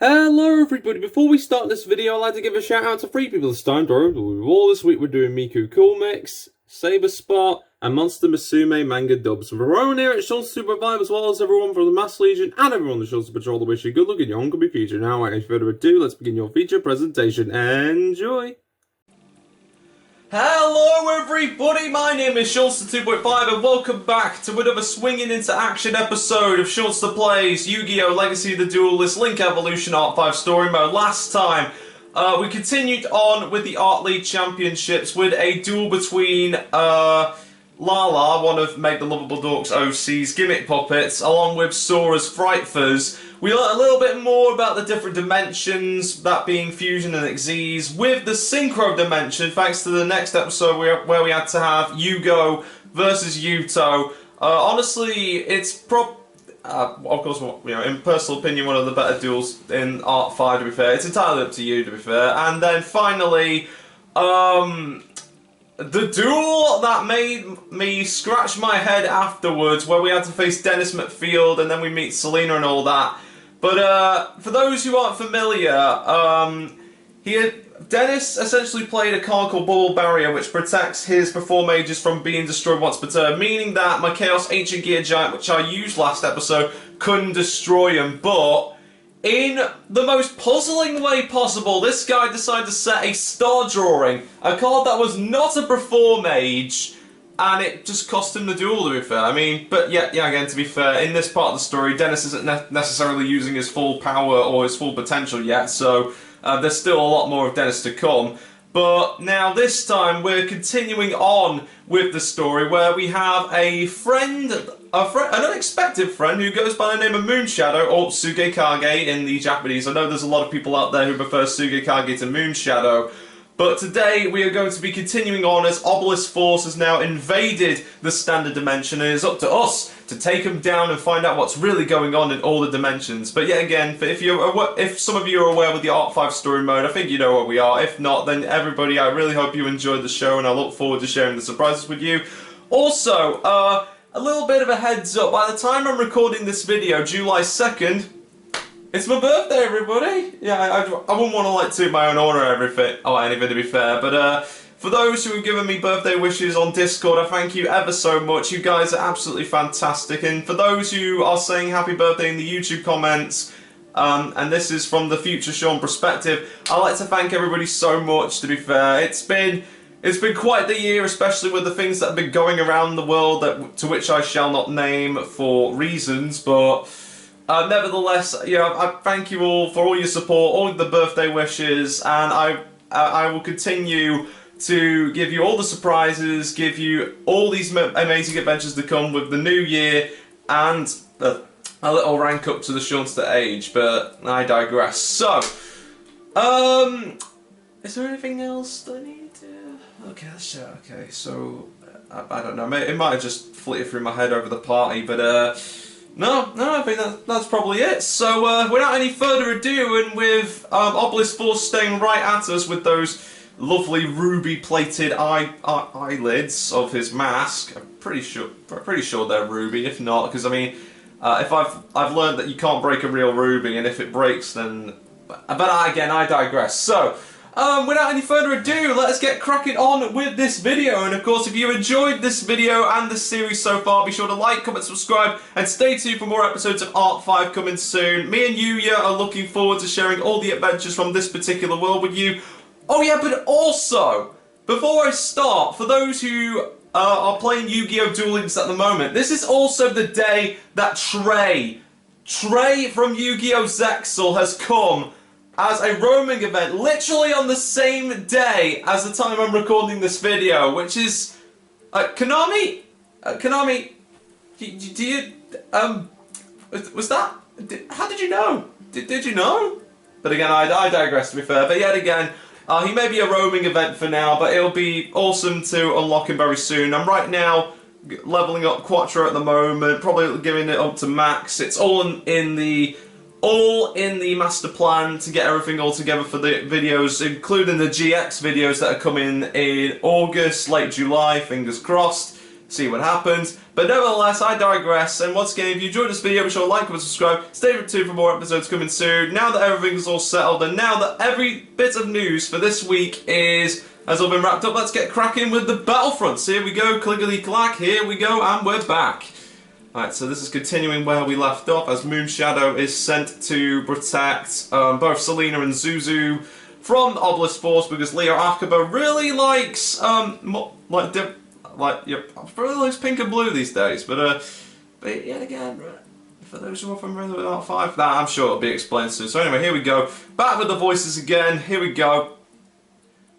Hello everybody, before we start this video I'd like to give a shout out to 3 people this time. All this week we're doing MikuCoolMix, Saberspark, and Monster Musume Manga dubs. From everyone here at Seanster 2.5 as well as everyone from the Mass Legion and everyone that Seanster Patrol that wish you good luck in your oncoming future. Now without any further ado, let's begin your feature presentation. Enjoy! Hello everybody, my name is Seanster 2.5 and welcome back to another swinging into action episode of Seanster Plays Yu-Gi-Oh! Legacy of the Duelist Link Evolution Art 5 Story Mode. Last time, we continued on with the L.O.T.D Championships with a duel between Lala, one of Make the Lovable Dorks OC's gimmick puppets, along with Sora's Fright Fuzz. We learned a little bit more about the different dimensions, that being Fusion and Xyz, with the Synchro dimension, thanks to the next episode where we had to have Yugo versus Yuto. Honestly, it's of course, you know, in personal opinion, one of the better duels in Art 5, to be fair. It's entirely up to you, to be fair. And then finally, the duel that made me scratch my head afterwards, where we had to face Dennis McField and then we meet Celina and all that. But for those who aren't familiar, Dennis essentially played a card called Bubble Barrier, which protects his Perform Mages from being destroyed once per turn, meaning that my Chaos Ancient Gear Giant, which I used last episode, couldn't destroy him. But in the most puzzling way possible, this guy decided to set a Star Drawing, a card that was not a Perform Mage, and it just cost him the duel, to be fair. I mean, but yeah, again, to be fair, in this part of the story, Dennis isn't necessarily using his full power or his full potential yet, so there's still a lot more of Dennis to come. But now this time, we're continuing on with the story where we have an unexpected friend who goes by the name of Moonshadow, or Sugekage in the Japanese. I know there's a lot of people out there who prefer Sugekage to Moonshadow. But today we are going to be continuing on as Obelisk Force has now invaded the standard dimension, and it's up to us to take them down and find out what's really going on in all the dimensions. But yet again, if some of you are aware with the Art 5 story mode, I think you know what we are. If not, then everybody, I really hope you enjoyed the show, and I look forward to sharing the surprises with you. Also, a little bit of a heads up, by the time I'm recording this video, July 2nd, it's my birthday, everybody! Yeah, I wouldn't want to like toot my own horn or anything to be fair, but for those who have given me birthday wishes on Discord, I thank you ever so much. You guys are absolutely fantastic, and for those who are saying happy birthday in the YouTube comments, and this is from the future Sean perspective, I'd like to thank everybody so much, to be fair. It's been quite the year, especially with the things that have been going around the world, to which I shall not name for reasons, but nevertheless, you know, I thank you all for all your support, all the birthday wishes, and I will continue to give you all the surprises, give you all these amazing adventures to come with the new year, and a little rank up to the Seanster age, but I digress. So, is there anything else that I need to... Okay, so, I don't know, it might have just flitted through my head over the party, but, No, I think that's probably it. So, without any further ado, and with Obelisk Force staying right at us with those lovely ruby-plated eyelids of his mask, I'm pretty sure they're ruby. If not, because I mean, if I've learned that you can't break a real ruby, and if it breaks, then. But again, I digress. So. Without any further ado, let's get cracking on with this video. And of course, if you enjoyed this video and this series so far, be sure to like, comment, subscribe, and stay tuned for more episodes of Art 5 coming soon. Me and Yuya are looking forward to sharing all the adventures from this particular world with you. Oh yeah, but also, before I start, for those who are playing Yu-Gi-Oh! Duel Links at the moment, this is also the day that Trey from Yu-Gi-Oh! Zexal has come as a roaming event, literally on the same day as the time I'm recording this video, which is... Konami? Konami, do you... was that... How did you know? Did you know? But again, I digress, to be fair. But yet again, he may be a roaming event for now, but it'll be awesome to unlock him very soon. I'm right now leveling up Quattro at the moment, probably giving it up to max. It's all in the master plan to get everything all together for the videos, including the GX videos that are coming in August, late July, fingers crossed. see what happens. But nevertheless, I digress, and once again, if you enjoyed this video, be sure to like, comment, subscribe, stay tuned for more episodes coming soon. Now that everything's all settled, and now that every bit of news for this week has all been wrapped up, let's get cracking with the Battlefronts. Here we go, clickety-clack, here we go, and we're back. Alright, so this is continuing where we left off, as Moonshadow is sent to protect both Celina and Zuzu from the Obelisk Force, because Leo Akaba really likes, really likes pink and blue these days, but yet again, for those who are familiar with Art 5, I'm sure it'll be explained soon. So anyway, here we go, back with the voices again, here we go.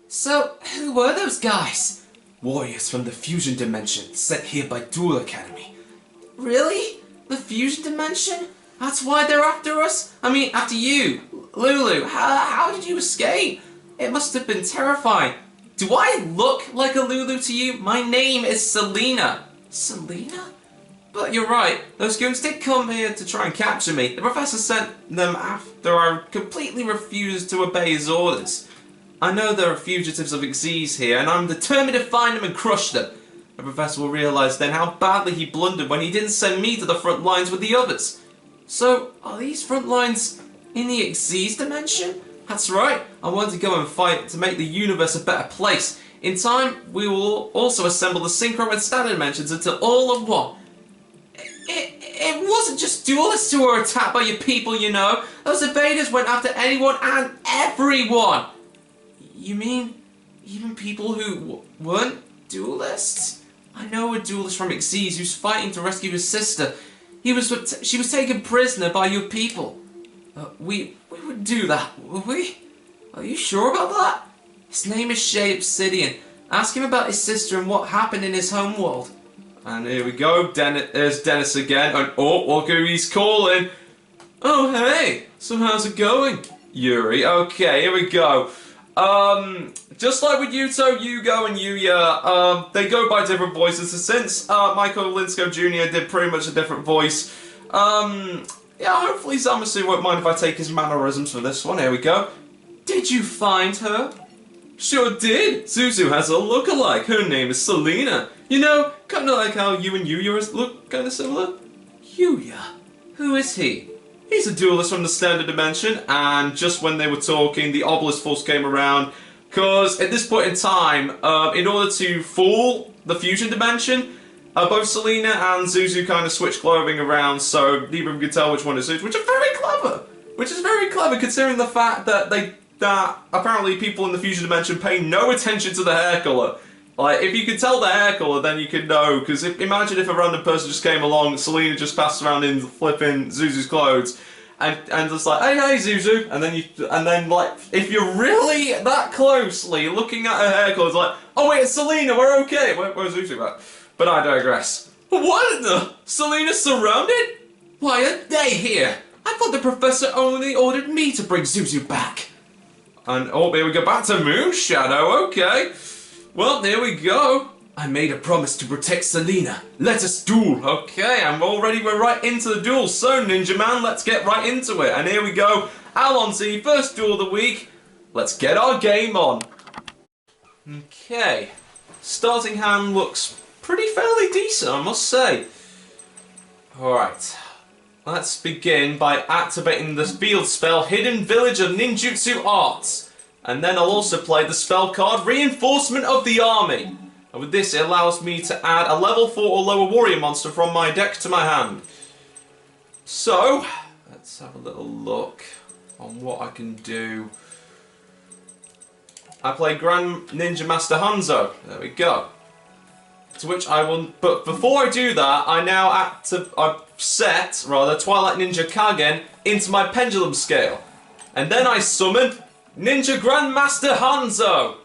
So, who were those guys? Warriors from the Fusion Dimension, sent here by Duel Academy. Really? The Fusion Dimension? That's why they're after us? I mean, after you. Lulu, how did you escape? It must have been terrifying. Do I look like a Lulu to you? My name is Celina. Celina? But you're right, those goons did come here to try and capture me. The professor sent them after I completely refused to obey his orders. I know there are fugitives of Xyz here, and I'm determined to find them and crush them. The professor will realise then how badly he blundered when he didn't send me to the front lines with the others. So, are these front lines in the Xyz dimension? That's right, I want to go and fight to make the universe a better place. In time, we will also assemble the Synchro and Standard dimensions until all are one. It wasn't just duelists who were attacked by your people, you know. Those invaders went after anyone and everyone. You mean even people who weren't duelists? I know a duelist from Xyz who's fighting to rescue his sister. She was taken prisoner by your people. We would do that, would we? Are you sure about that? His name is Shay Obsidian. Ask him about his sister and what happened in his homeworld. And here we go, there's Dennis again, and oh, look who he's calling. Oh, hey, so how's it going? Yuri, okay, here we go. Just like with Yuto, Yugo, and Yuya, they go by different voices, so since Michael Linsko Jr. did pretty much a different voice, yeah, hopefully Zamasu won't mind if I take his mannerisms for this one. Here we go. Did you find her? Sure did. Zuzu has a look-alike. Her name is Celina. You know, kind of like how you and Yuya look kind of similar. Yuya? Who is he? He's a duelist from the Standard Dimension, and just when they were talking, the Obelisk Force came around, because at this point in time, in order to fool the Fusion Dimension, both Celina and Zuzu kind of switched clothing around, so neither of them could tell which one is Zuzu, which is very clever! Which is very clever, considering the fact that apparently people in the Fusion Dimension pay no attention to the hair colour. Like, if you could tell the hair colour, then you could know, because imagine if a random person just came along, Celina just passed around in flipping Zuzu's clothes, and just like, hey Zuzu, and then like, if you're really that closely looking at her hair colour, it's like, oh wait, it's Celina, we're okay, where's Zuzu at? But I digress. What the? Celina's surrounded? Why are they here? I thought the professor only ordered me to bring Zuzu back. And oh, here we go, back to Moonshadow, okay. Well, there we go. I made a promise to protect Celina. Let us duel. Okay, and we're right into the duel. So, Ninja Man, let's get right into it. And here we go. L.O.T.D, first duel of the week. Let's get our game on. Okay. Starting hand looks pretty fairly decent, I must say. Alright. Let's begin by activating the field spell Hidden Village of Ninjutsu Arts. And then I'll also play the spell card Reinforcement of the Army. And with this, it allows me to add a level 4 or lower warrior monster from my deck to my hand. So, let's have a little look on what I can do. I play Grand Ninja Master Hanzo. There we go. To which I will... But before I do that, I now set Twilight Ninja Kagen into my pendulum scale. And then I summon Ninja Grandmaster Hanzo!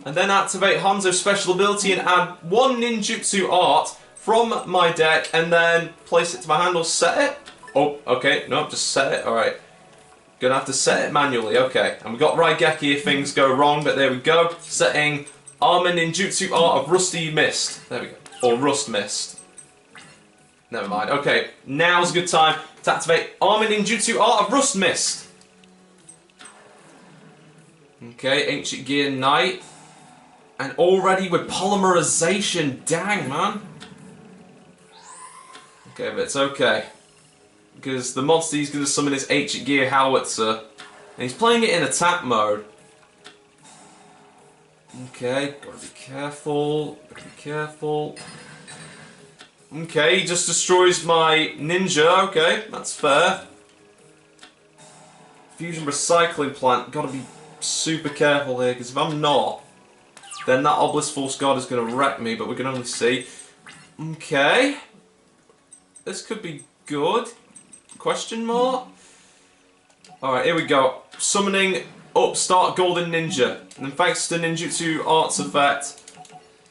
And then activate Hanzo's special ability and add one ninjutsu art from my deck and then place it to my hand or set it. Oh, okay, no, just set it, alright. Gonna have to set it manually, okay. And we got Raigeki if things go wrong, but there we go. Setting Armor Ninjutsu Art of Rusty Mist. There we go. Or Rust Mist. Never mind. Okay, now's a good time to activate Armor Ninjutsu Art of Rust Mist. Okay, Ancient Gear Knight. And already with polymerization, dang man. Okay, but it's okay. Because the monster he's going to summon is H Gear Howitzer. And he's playing it in attack mode. Okay, gotta be careful. Gotta be careful. Okay, he just destroys my ninja. Okay, that's fair. Fusion recycling plant. Gotta be super careful here, because if I'm not, then that Obelisk Force guard is gonna wreck me, but we can only see. Okay. This could be good. Question mark? Alright, here we go. Summoning Upstart Golden Ninja. And then thanks to Ninjutsu Arts effect,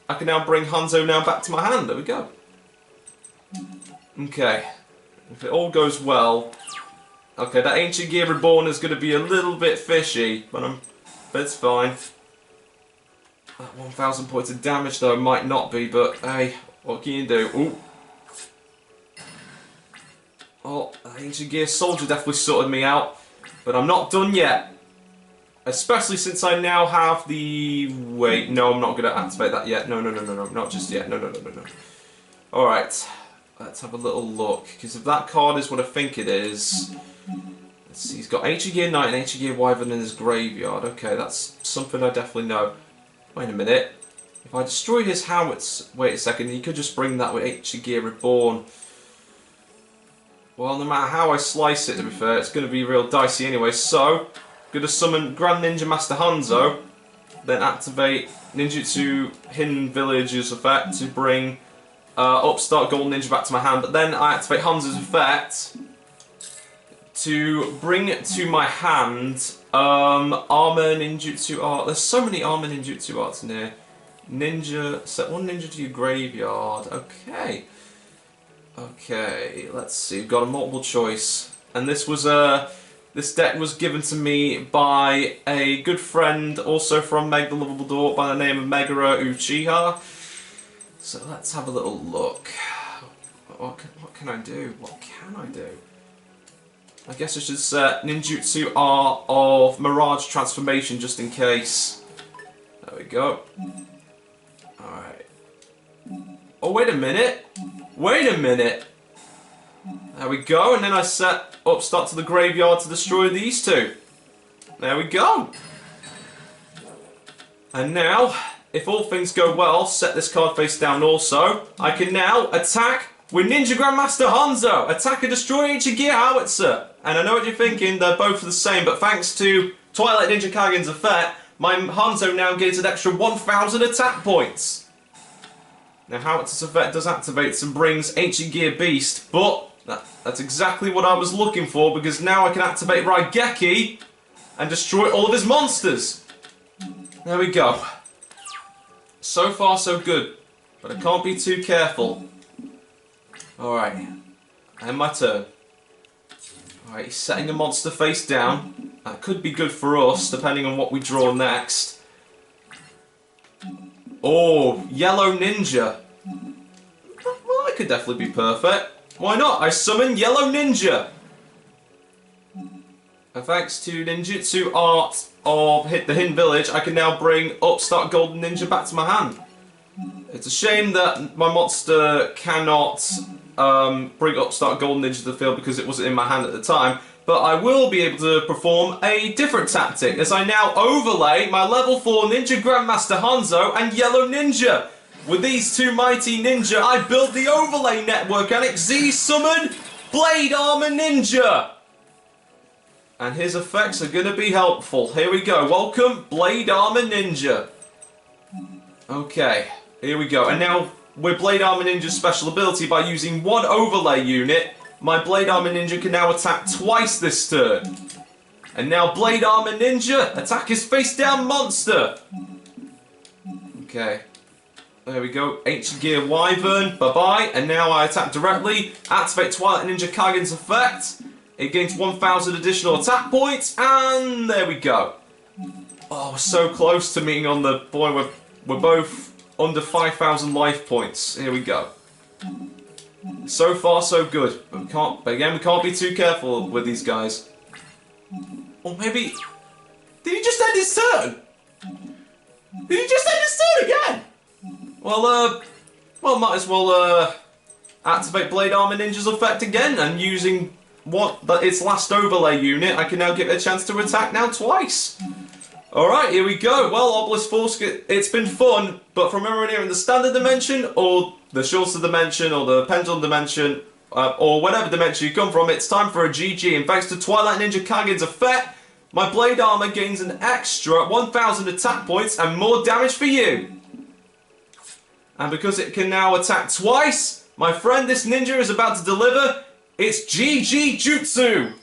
I can now bring Hanzo now back to my hand. There we go. Okay. If it all goes well. Okay, that Ancient Gear Reborn is going to be a little bit fishy, but it's fine. That 1,000 points of damage though might not be, but hey, what can you do? Ooh. Oh, that Ancient Gear Soldier definitely sorted me out, but I'm not done yet. Especially since I now have the... Wait, no, I'm not going to activate that yet. No, not just yet. No. Alright, let's have a little look, because if that card is what I think it is... Let's see, he's got Ancient Gear Knight and Ancient Gear Wyvern in his graveyard. Okay, that's something I definitely know. Wait a minute. If I destroy his Howitzer... Wait a second, he could just bring that with Ancient Gear Reborn. Well, no matter how I slice it, to be fair, it's going to be real dicey anyway, so... Going to summon Grand Ninja Master Hanzo, then activate Ninjutsu Hidden Village's effect to bring Upstart Golden Ninja back to my hand, but then I activate Hanzo's effect to bring to my hand Armor Ninjutsu Art. There's so many Armor Ninjutsu Arts in here. Ninja, set one ninja to your graveyard. Okay. Okay, let's see. We've got a multiple choice. And this was this deck was given to me by a good friend, also from Meg the Lovable Door, by the name of Megara Uchiha. So let's have a little look. What can I do? What can I do? I guess I should set Ninjutsu Art of Mirage Transformation just in case. There we go. Alright. Oh, wait a minute. Wait a minute. There we go, and then I set Upstart to the graveyard to destroy these two. There we go. And now, if all things go well, set this card face down also. I can now attack with Ninja Grandmaster Hanzo. Attack and destroy Ancient Gear Howitzer. And I know what you're thinking, they're both the same, but thanks to Twilight Ninja Kagen's effect, my Hanzo now gains an extra 1,000 attack points. Now Howitzer's effect does activate and brings Ancient Gear Beast, but that's exactly what I was looking for, because now I can activate Raigeki and destroy all of his monsters. There we go. So far so good, but I can't be too careful. Alright, and my turn. Alright, he's setting a monster face down. That could be good for us, depending on what we draw next. Oh, Yellow Ninja. Well, that could definitely be perfect. Why not? I summon Yellow Ninja! And thanks to Ninjutsu Art of the Hidden Village, I can now bring Upstart Golden Ninja back to my hand. It's a shame that my monster cannot bring Upstart Golden Ninja to the field because it wasn't in my hand at the time, but I will be able to perform a different tactic as I now overlay my level 4 Ninja Grandmaster Hanzo and Yellow Ninja. With these two mighty ninja, I built the overlay network and XZ summon Blade Armor Ninja. And his effects are going to be helpful. Here we go. Welcome, Blade Armor Ninja. Okay, here we go. And now, with Blade Armor Ninja's special ability, by using one overlay unit, my Blade Armor Ninja can now attack twice this turn. And now Blade Armor Ninja, attack his face down monster. Okay. There we go, Ancient Gear Wyvern, bye-bye, and now I attack directly, activate Twilight Ninja Kagen's effect, it gains 1,000 additional attack points, and there we go. Oh, we're so close to meeting on the point, we're both under 5,000 life points, here we go. So far so good, but again we can't be too careful with these guys. Or maybe, did he just end his turn? Did he just end his turn again? Well, might as well, activate Blade Armor Ninja's effect again, and using its last overlay unit, I can now give it a chance to attack now twice. Alright, here we go. Well, Obelisk Force, it's been fun, but from everyone here in the Standard Dimension, or the Seanster Dimension, or the Pendulum Dimension, or whatever dimension you come from, it's time for a GG. And thanks to Twilight Ninja Kagen's effect, my Blade Armor gains an extra 1,000 attack points and more damage for you. And because it can now attack twice, my friend, this ninja is about to deliver its GG Jutsu.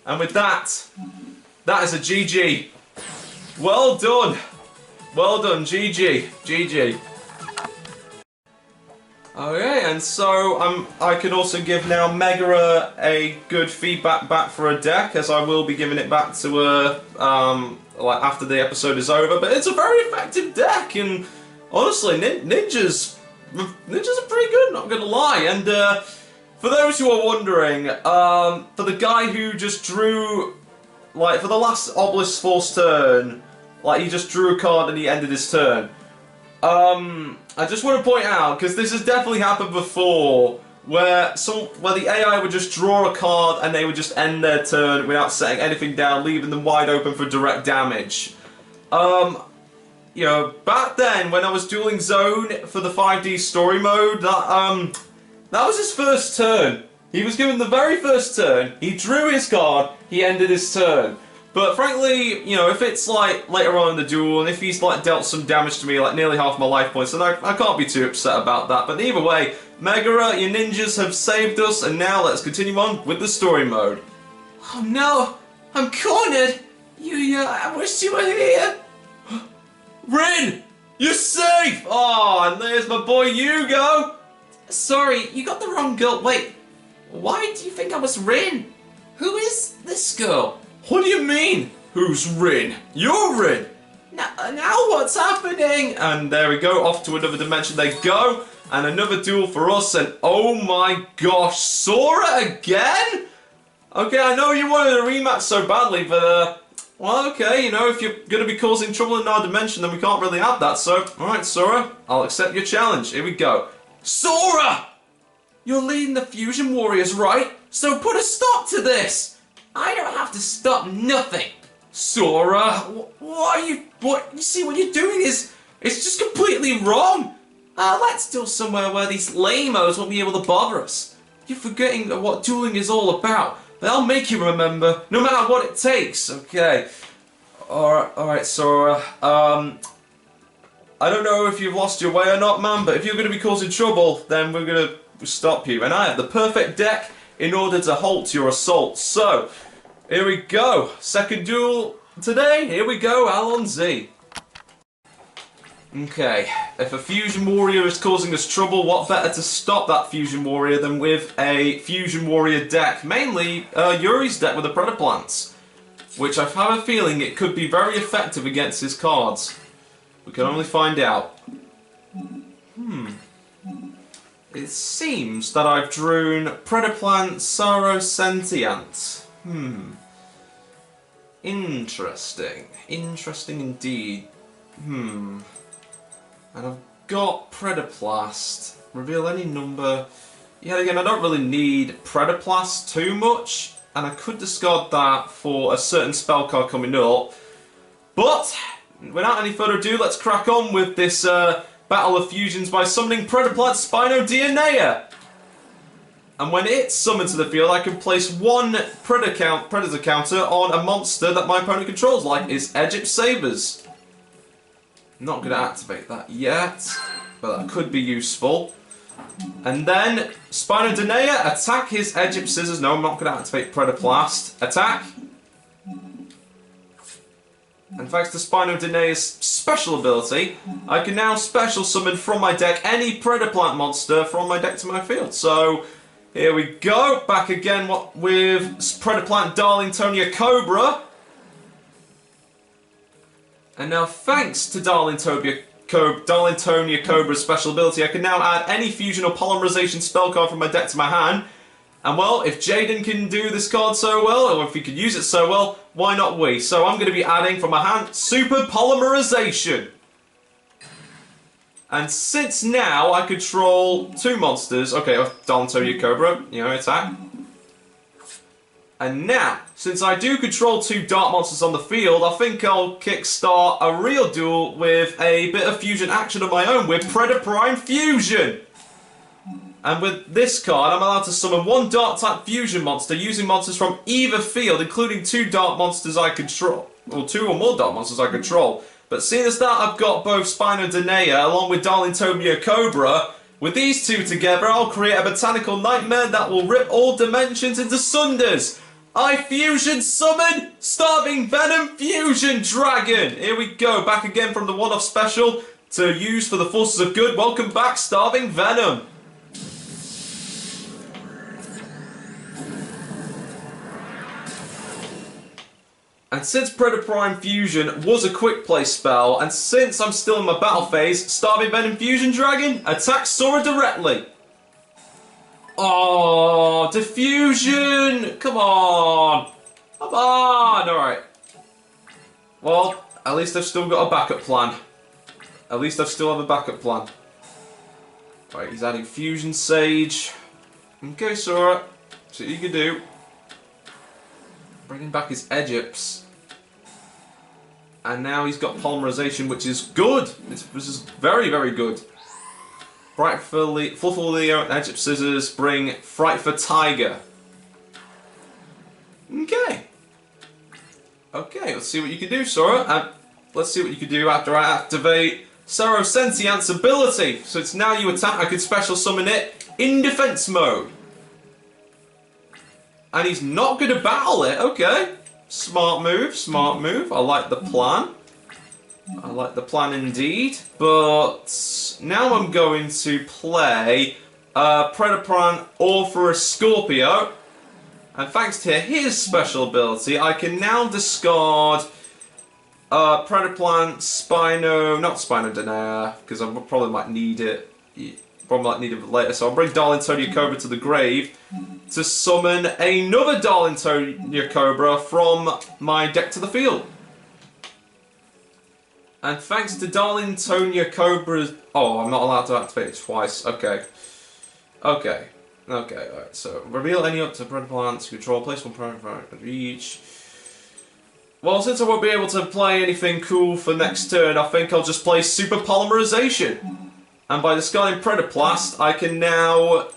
And with that, that is a GG. Well done. Well done, GG. GG. Okay, and so I can also give now Mega a good feedback back for a deck, as I will be giving it back to her like after the episode is over. But it's a very effective deck, and honestly, ninjas are pretty good, not gonna lie. And for those who are wondering, for the guy who just drew, like for the last Obelisk Force turn, like he just drew a card and he ended his turn. I just want to point out, because this has definitely happened before, where the AI would just draw a card and they would just end their turn without setting anything down, leaving them wide open for direct damage. You know, back then when I was dueling Zone for the 5D story mode, that was his first turn. He was given the very first turn, he drew his card, he ended his turn. But frankly, you know, if it's like later on in the duel, and if he's like dealt some damage to me, like nearly half my life points, then I can't be too upset about that. But either way, Megara, your ninjas have saved us, and now let's continue on with the story mode. Oh no, I'm cornered. I wish you were here. Rin, you're safe. Oh, and there's my boy Hugo. Sorry, you got the wrong girl. Wait, why do you think I was Rin? Who is this girl? What do you mean? Who's Rin? You're Rin! Now what's happening? And there we go, off to another dimension they go, and another duel for us, and oh my gosh, Sora again? Okay, I know you wanted a rematch so badly, but well, okay, you know, if you're going to be causing trouble in our dimension, then we can't really have that, so, alright Sora, I'll accept your challenge, here we go. Sora! You're leading the Fusion Warriors, right? So put a stop to this! I don't have to stop nothing. Sora, What you see what you're doing is, it's just completely wrong. Let's duel somewhere where these lame-os won't be able to bother us. You're forgetting what dueling is all about. But I'll make you remember, no matter what it takes. Okay. Alright, Sora. I don't know if you've lost your way or not, man, but if you're going to be causing trouble, then we're going to stop you. And I have the perfect deck in order to halt your assault. So, here we go. Second duel today. Here we go, L.O.T.D. Okay, if a Fusion Warrior is causing us trouble, what better to stop that Fusion Warrior than with a Fusion Warrior deck? Mainly, Yuri's deck with the Predator Plants, which I have a feeling it could be very effective against his cards. We can only find out. It seems that I've drawn Predaplant Sorrow Sentient. Interesting. Interesting indeed. And I've got Predaplast. Reveal any number. Yet again, I don't really need Predaplast too much, and I could discard that for a certain spell card coming up. But, without any further ado, let's crack on with this Battle of Fusions by summoning Predaplant Spino Dionea. And when it's summoned to the field, I can place one Predator counter on a monster that my opponent controls, like his Egypt Sabers. Not going to activate that yet, but that could be useful. And then, Spino Dionea, attack his Egypt Scissors. No, I'm not going to activate Predaplast. Attack. And thanks to Spino Dionea's special ability, I can now special summon from my deck any Predaplant monster from my deck to my field. So, here we go. Back again with Predaplant Darlingtonia Cobra. And now thanks to Darlingtonia Cobra's special ability, I can now add any fusion or polymerization spell card from my deck to my hand. And well, if Jaden can do this card so well, or if he could use it so well, why not we? So I'm going to be adding from my hand Super Polymerization. And since now I control 2 monsters, okay, Darling Cobra, you know, attack. And now, since I do control 2 dark monsters on the field, I think I'll kickstart a real duel with a bit of fusion action of my own with Predator Prime Fusion. And with this card, I'm allowed to summon 1 dark type fusion monster using monsters from either field, including 2 dark monsters I control. Or 2 or more dark monsters I control. But seeing as that I've got both Spino Denea along with Darling Cobra, with these 2 together, I'll create a botanical nightmare that will rip all dimensions into sunders. I fusion summon Starving Venom Fusion Dragon! Here we go, back again from the one-off special to use for the forces of good. Welcome back, Starving Venom! And since Predator Prime Fusion was a quick play spell, and since I'm still in my battle phase, Starving Venom Fusion Dragon attacks Sora directly. Oh, diffusion! Come on! Come on! Alright. Well, at least I've still got a backup plan. At least I still have a backup plan. Right, he's adding Fusion Sage. Okay, Sora. See what you can do. Bringing back his Egypts. And now he's got Polymerization, which is good. This is very, very good. Fluffle Leo and Egypt Scissors bring Frightful Tiger. Okay. Okay, let's see what you can do, Sora. And let's see what you can do after I activate Sero Sentience ability. So it's now you attack, I can special summon it in defense mode. And he's not going to battle it, okay. Smart move, smart move. I like the plan. I like the plan indeed. But now I'm going to play Predator Prime Orpheus Scorpio. And thanks to his special ability, I can now discard Predator Prime Spino, not Spino Denea, because I probably might need it. Probably might need it later. So I'll bring Darling Cobra to the grave to summon another Darling Cobra from my deck to the field. And thanks to Darling Cobra's... Oh, I'm not allowed to activate it twice. Okay. Okay. Okay, alright. So, reveal any up to Predator plants, control, place one Predator at each. Well, since I won't be able to play anything cool for next turn, I think I'll just play Super Polymerization. And by discarding Predaplast, I can now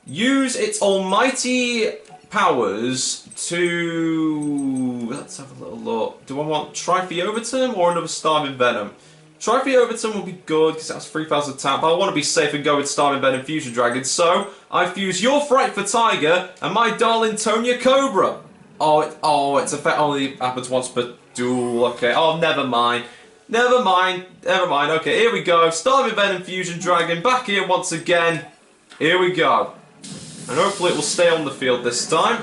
use its almighty powers to... Let's have a little look. Do I want Trifeovertum or another Starving Venom? Trifeovertum will be good because that's 3,000 tap, but I want to be safe and go with Starving Venom Fusion Dragon. So, I fuse your Frightful Tiger and my Darling Cobra. It's effect only happens once per duel. Okay, oh, never mind. Never mind, never mind. Okay, here we go. Starving Venom Fusion Dragon back here once again. Here we go. And hopefully it will stay on the field this time.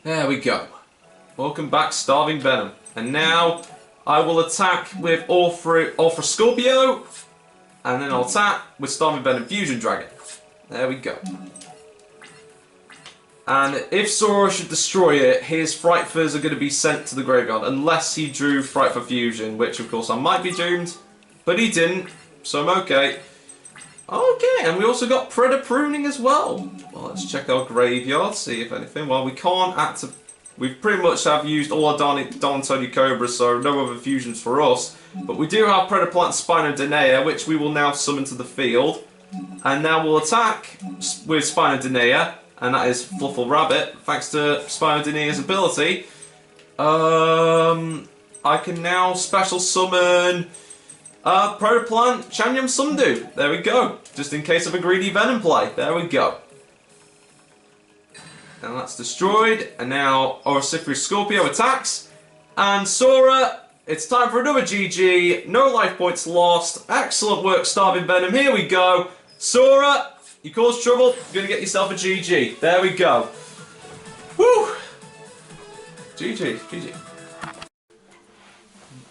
There we go. Welcome back, Starving Venom. And now I will attack with Orpheus Scorpio. And then I'll attack with Starving Venom Fusion Dragon. There we go. And if Sora should destroy it, his Frightfurs are going to be sent to the graveyard, unless he drew Frightfur Fusion, which of course I might be doomed, but he didn't, so I'm okay. Okay, and we also got Predator Pruning as well. Well, let's check our graveyard, see if anything. Well, we can't we pretty much have used all our Darling Cobra, so no other fusions for us. But we do have Predator Plant Spino Denea, which we will now summon to the field. And now we'll attack with Spino Denea. And that is Fluffle Rabbit, thanks to Spino Denea's ability. I can now special summon Predator Plant Chanyam Sundu. There we go. Just in case of a greedy Venom play. There we go. And that's destroyed. And now Orpheus Scorpio attacks. And Sora, it's time for another GG. No life points lost. Excellent work, Starving Venom. Here we go. Sora, you caused trouble, you're going to get yourself a GG. There we go. Woo! GG, GG.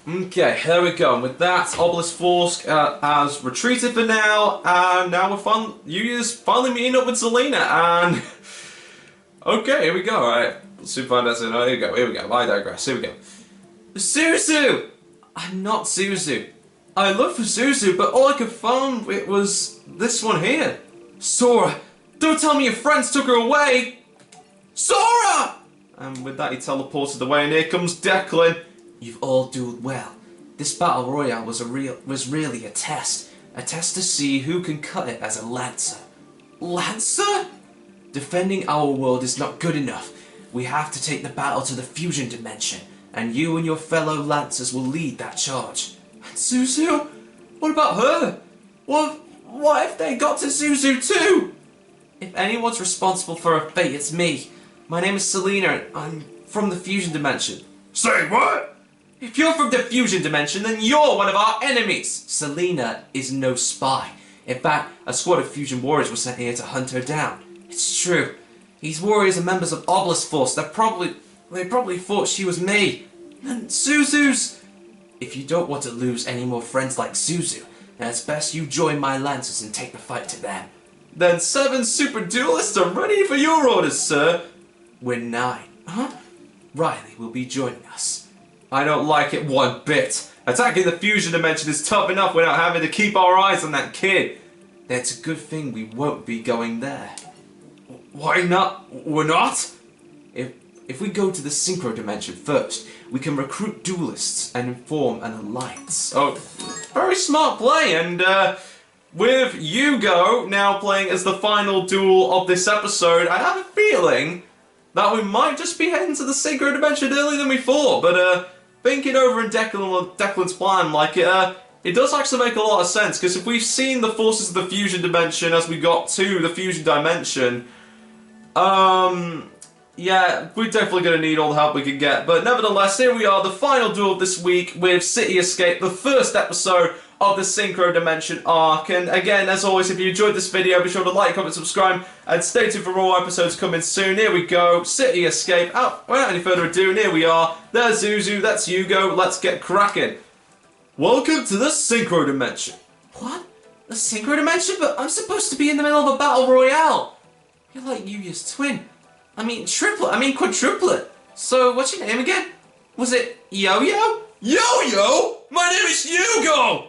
Okay, there we go. And with that, Obelisk Force has retreated for now, and now we're finally meeting up with Celina, and... Okay, here we go, alright. Let's see if I find out. Here we go, I digress. Here we go. Zuzu! I'm not Zuzu. I looked for Zuzu, but all I could find it was this one here. Sora, don't tell me your friends took her away! Sora! And with that he teleported away, and here comes Declan. You've all dueled well. This battle royale was really a test. A test to see who can cut it as a Lancer. Lancer? Defending our world is not good enough. We have to take the battle to the fusion dimension, and you and your fellow Lancers will lead that charge. And Zuzu? What about her? What if they got to Zuzu too? If anyone's responsible for her fate, it's me. My name is Celina, and I'm from the fusion dimension. Say what? If you're from the fusion dimension, then you're one of our enemies! Celina is no spy. In fact, a squad of fusion warriors was sent here to hunt her down. It's true. These warriors are members of Obelisk Force. They probably thought she was me. And Zuzu's... If you don't want to lose any more friends like Zuzu, then it's best you join my Lancers and take the fight to them. Then 7 super duelists are ready for your orders, sir. We're 9. Huh? Riley will be joining us. I don't like it one bit. Attacking the fusion dimension is tough enough without having to keep our eyes on that kid. That's a good thing we won't be going there. Why not? We're not? If we go to the synchro dimension first, we can recruit duelists and form an alliance. Oh, very smart play, and with Hugo now playing as the final duel of this episode, I have a feeling that we might just be heading to the synchro dimension earlier than we thought, but thinking over in Declan's plan, like it does actually make a lot of sense, because if we've seen the forces of the fusion dimension as we got to the fusion dimension, yeah, we're definitely going to need all the help we can get. But nevertheless, here we are, the final duel of this week with City Escape, the first episode of the Synchro Dimension arc. And again, as always, if you enjoyed this video, be sure to like, comment, subscribe, and stay tuned for more episodes coming soon. Here we go, City Escape. Without any further ado, here we are. There's Zuzu, that's Hugo. Let's get cracking. Welcome to the Synchro Dimension. What? The Synchro Dimension? But I'm supposed to be in the middle of a battle royale. You're like Yuya's twin. Quadruplet. So, what's your name again? Was it Yo-Yo? Yo-Yo? My name is Hugo!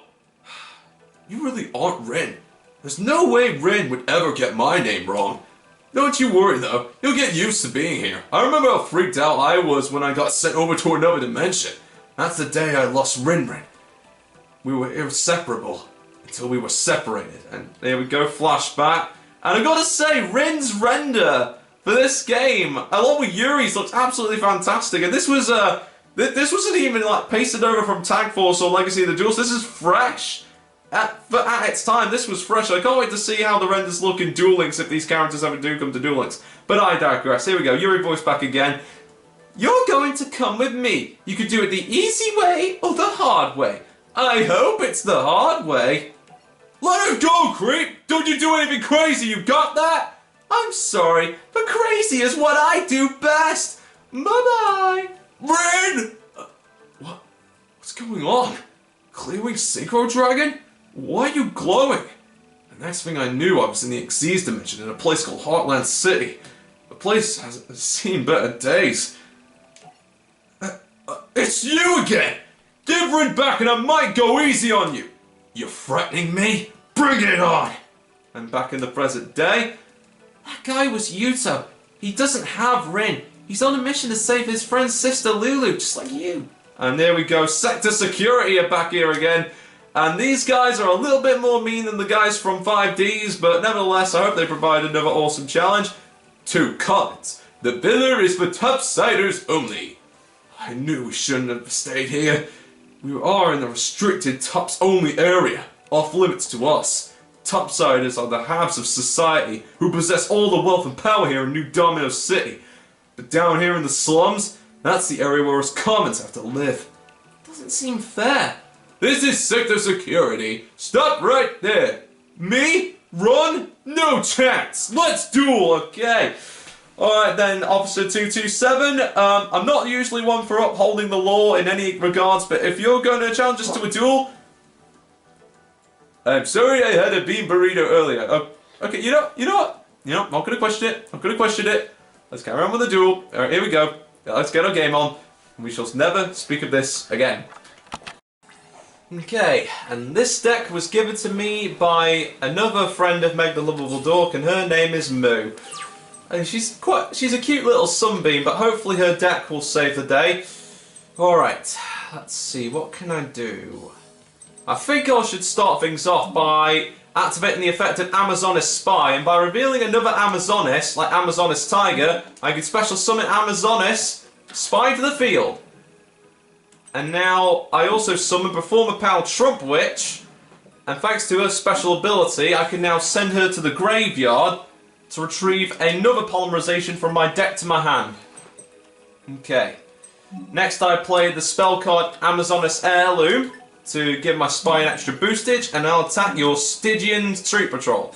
You really aren't Rin. There's no way Rin would ever get my name wrong. Don't you worry though, you'll get used to being here. I remember how freaked out I was when I got sent over to another dimension. That's the day I lost Rin. We were inseparable until we were separated. And there we go, flashback. And I gotta say, Rin's render for this game, along with Yuri's, looks absolutely fantastic. And this was this wasn't even like pasted over from Tag Force or Legacy of the Duels. This is fresh. At its time, this was fresh. I can't wait to see how the renders look in Duel Links if these characters ever do come to Duel Links. But I digress. Here we go. Yuri voice back again. You're going to come with me. You could do it the easy way or the hard way. I hope it's the hard way. Let it go, creep! Don't you do anything crazy, you got that? I'm sorry, but crazy is what I do best. Bye-bye. Rin! What's going on? Clearwing Synchro Dragon? Why are you glowing? The next thing I knew, I was in the Xyz dimension in a place called Heartland City. The place has seen better days. It's you again! Give Rin back and I might go easy on you! You're threatening me? Bring it on! And back in the present day, that guy was Yuto. He doesn't have Rin. He's on a mission to save his friend's sister Lulu, just like you. And there we go, Sector Security are back here again. And these guys are a little bit more mean than the guys from 5Ds, but nevertheless, I hope they provide another awesome challenge. 2 comments. The pillar is for topsiders only. I knew we shouldn't have stayed here. We are in the restricted tops only area, off limits to us. Topsiders are the halves of society who possess all the wealth and power here in New Domino City. But down here in the slums, that's the area where us commons have to live. Doesn't seem fair. This is Sector Security. Stop right there. Me? Run? No chance. Let's duel, okay. Alright then, Officer 227. I'm not usually one for upholding the law in any regards, but if you're going to challenge us to a duel, I'm sorry I had a bean burrito earlier. Okay, you know what? I'm not gonna question it. Let's carry on with the duel. Alright, here we go. Let's get our game on. We shall never speak of this again. Okay, and this deck was given to me by another friend of Meg the Lovable Dork, and her name is Moo. And she's a cute little sunbeam, but hopefully her deck will save the day. Alright, let's see, what can I do? I think I should start things off by activating the effect of Amazoness Spy, and by revealing another Amazoness, like Amazoness Tiger, I can special summon Amazoness Spy to the field. And now I also summon Performer Pal Trump Witch, and thanks to her special ability, I can now send her to the graveyard to retrieve another polymerization from my deck to my hand. Okay. Next I play the spell card Amazoness Heirloom to give my Spy an extra boostage, and I'll attack your Stygian Street Patrol.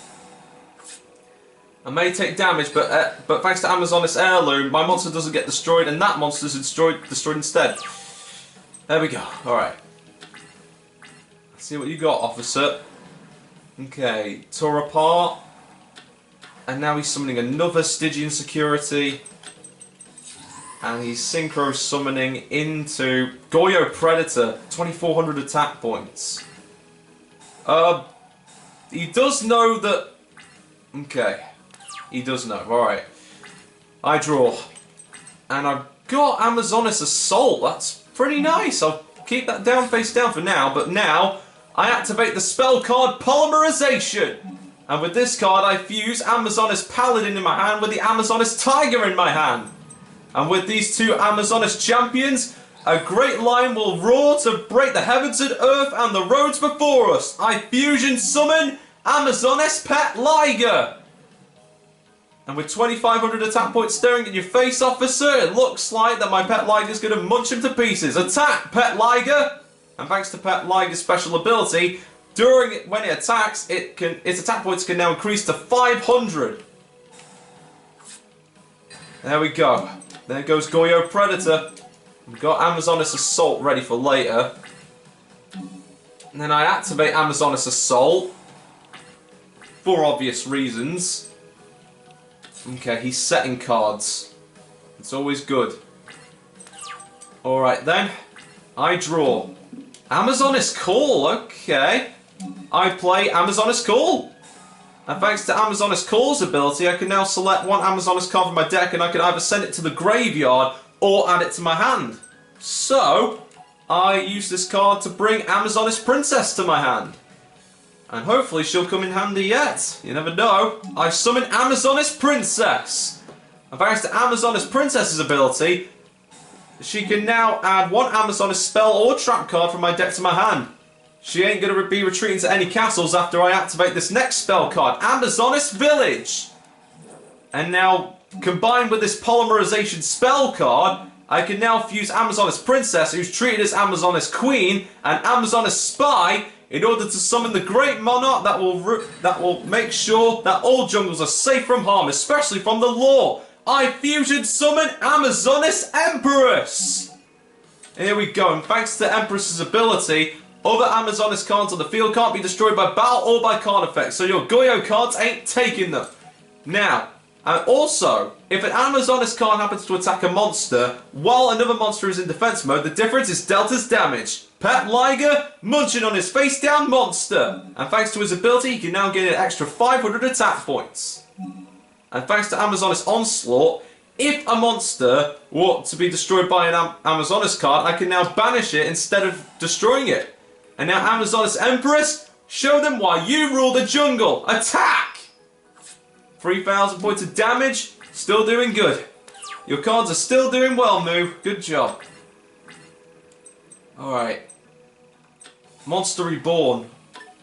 I may take damage, but thanks to Amazoness Heirloom, my monster doesn't get destroyed, and that monster is destroyed instead. There we go. Alright. Let's see what you got, officer. Okay, tore apart. And now he's summoning another Stygian Security. And he's synchro summoning into Goyo Predator, 2400 attack points. He does know that... Okay. He does know. Alright. I draw. And I've got Amazoness Assault. That's pretty nice. I'll keep that down face down for now, but now I activate the spell card Polymerization. And with this card I fuse Amazoness Paladin in my hand with the Amazoness Tiger in my hand. And with these two Amazoness champions, a great lion will roar to break the heavens and earth and the roads before us. I fusion summon Amazoness Pet Liger. And with 2500 attack points staring at your face, officer, it looks like that my Pet Liger's going to munch him to pieces. Attack, Pet Liger! And thanks to Pet Liger's special ability, when it attacks, its attack points can now increase to 500. There we go. There goes Goyo Predator. We've got Amazoness Assault ready for later. And then I activate Amazoness Assault. For obvious reasons. Okay, he's setting cards. It's always good. Alright then. I draw. Amazoness Call, okay. I play Amazoness Call. And thanks to Amazoness Call's ability, I can now select one Amazoness card from my deck and I can either send it to the graveyard or add it to my hand. So, I use this card to bring Amazoness Princess to my hand. And hopefully she'll come in handy yet. You never know. I summon Amazoness Princess. And thanks to Amazoness Princess's ability, she can now add one Amazoness spell or trap card from my deck to my hand. She ain't going to be retreating to any castles after I activate this next spell card, Amazoness Village. And now, combined with this polymerization spell card, I can now fuse Amazoness Princess, who's treated as Amazoness Queen, and Amazoness Spy, in order to summon the Great Monarch that will make sure that all jungles are safe from harm, especially from the law. I fusion summon Amazoness Empress! Here we go, and thanks to Empress's ability, other Amazoness cards on the field can't be destroyed by battle or by card effects, so your Goyo cards ain't taking them. Now, and also, if an Amazoness card happens to attack a monster while another monster is in defense mode, the difference is Delta's damage. Pet Liger, munching on his face down monster. And thanks to his ability, he can now gain an extra 500 attack points. And thanks to Amazoness Onslaught, if a monster were to be destroyed by an Amazoness card, I can now banish it instead of destroying it. And now Amazoness Empress, show them why you rule the jungle. Attack! 3,000 points of damage, still doing good. Your cards are still doing well, Moo. Good job. Alright. Monster Reborn.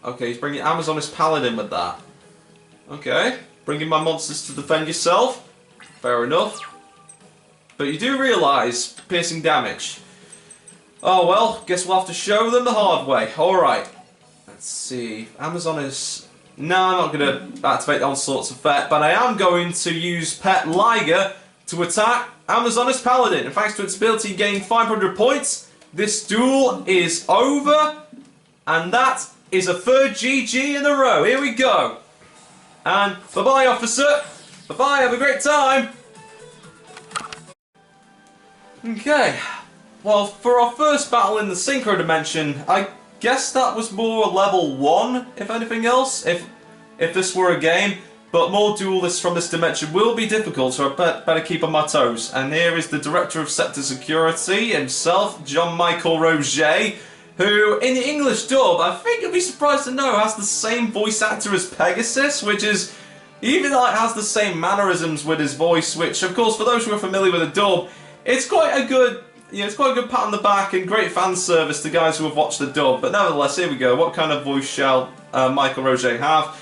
Okay, he's bringing Amazoness Paladin with that. Okay. Bringing my monsters to defend yourself. Fair enough. But you do realise piercing damage. Oh well, guess we'll have to show them the hard way. Alright. Let's see. Amazoness... No, I'm not going to activate the Onslaught's effect, but I am going to use Pet Liger to attack Amazoness Paladin. And thanks to its ability gaining 500 points, this duel is over. And that is a third GG in a row. Here we go. And bye-bye, officer. Bye-bye, have a great time. Okay. Well, for our first battle in the Synchro Dimension, I guess that was more level 1, if anything else, if this were a game. But more duelists from this dimension will be difficult, so I better keep on my toes. And here is the Director of Sector Security himself, Jean-Michel Roger, who, in the English dub, I think you'll be surprised to know, has the same voice actor as Pegasus, which is, even like has the same mannerisms with his voice, which, of course, for those who are familiar with the dub, it's quite a good, it's quite a good pat on the back and great fan service to guys who have watched the dub. But nevertheless, here we go. What kind of voice shall Michael Roger have?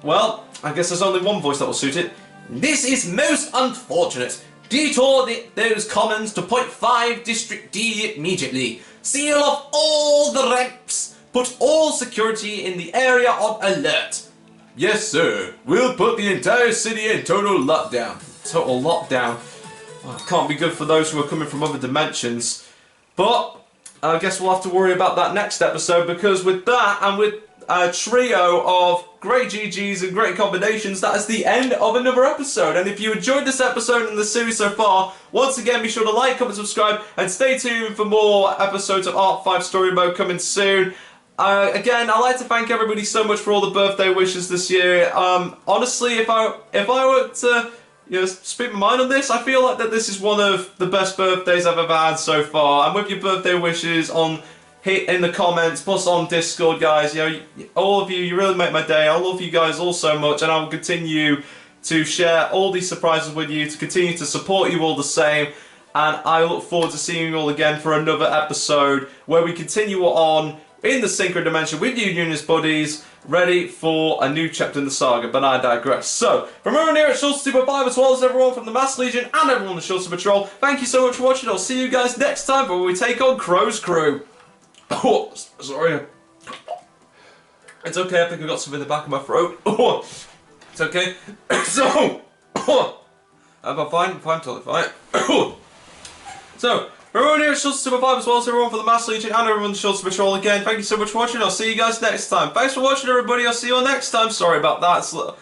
Well, I guess there's only one voice that will suit it. This is most unfortunate. Detour those commons to point 5 District D immediately. Seal off all the ramps. Put all security in the area on alert. Yes, sir. We'll put the entire city in total lockdown. Total lockdown. Oh, it can't be good for those who are coming from other dimensions. But I guess we'll have to worry about that next episode, because with that and with a trio of great GGs and great combinations, that is the end of another episode. And if you enjoyed this episode and the series so far, once again be sure to like, comment, subscribe, and stay tuned for more episodes of Art 5 Story Mode coming soon. Again, I'd like to thank everybody so much for all the birthday wishes this year. Honestly, if I were to speak my mind on this, I feel like that this is one of the best birthdays I've ever had so far. And with your birthday wishes hit in the comments, plus on Discord, guys, all of you really make my day. I love you guys all so much, and I will continue to share all these surprises with you, to continue to support you all the same. And I look forward to seeing you all again for another episode where we continue on in the Synchro Dimension with you, Unis buddies, ready for a new chapter in the saga, but I digress. So, from everyone here at SHOUTOUT 5, as well as everyone from the Master Legion and everyone on the SHOUTOUT Patrol, thank you so much for watching. I'll see you guys next time when we take on Crow's Crew. Oh, sorry. It's okay, I think I got something in the back of my throat. Oh, it's okay. So, I'm fine, totally fine. So, everyone here at SHOUTOUT 5, as well as everyone from the Master Legion and everyone on the SHOUTOUT Patrol, again, thank you so much for watching. I'll see you guys next time. Thanks for watching, everybody. I'll see you all next time. Sorry about that. It's a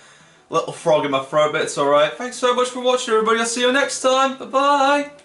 little frog in my throat, but it's alright. Thanks so much for watching, everybody. I'll see you next time. Bye-bye.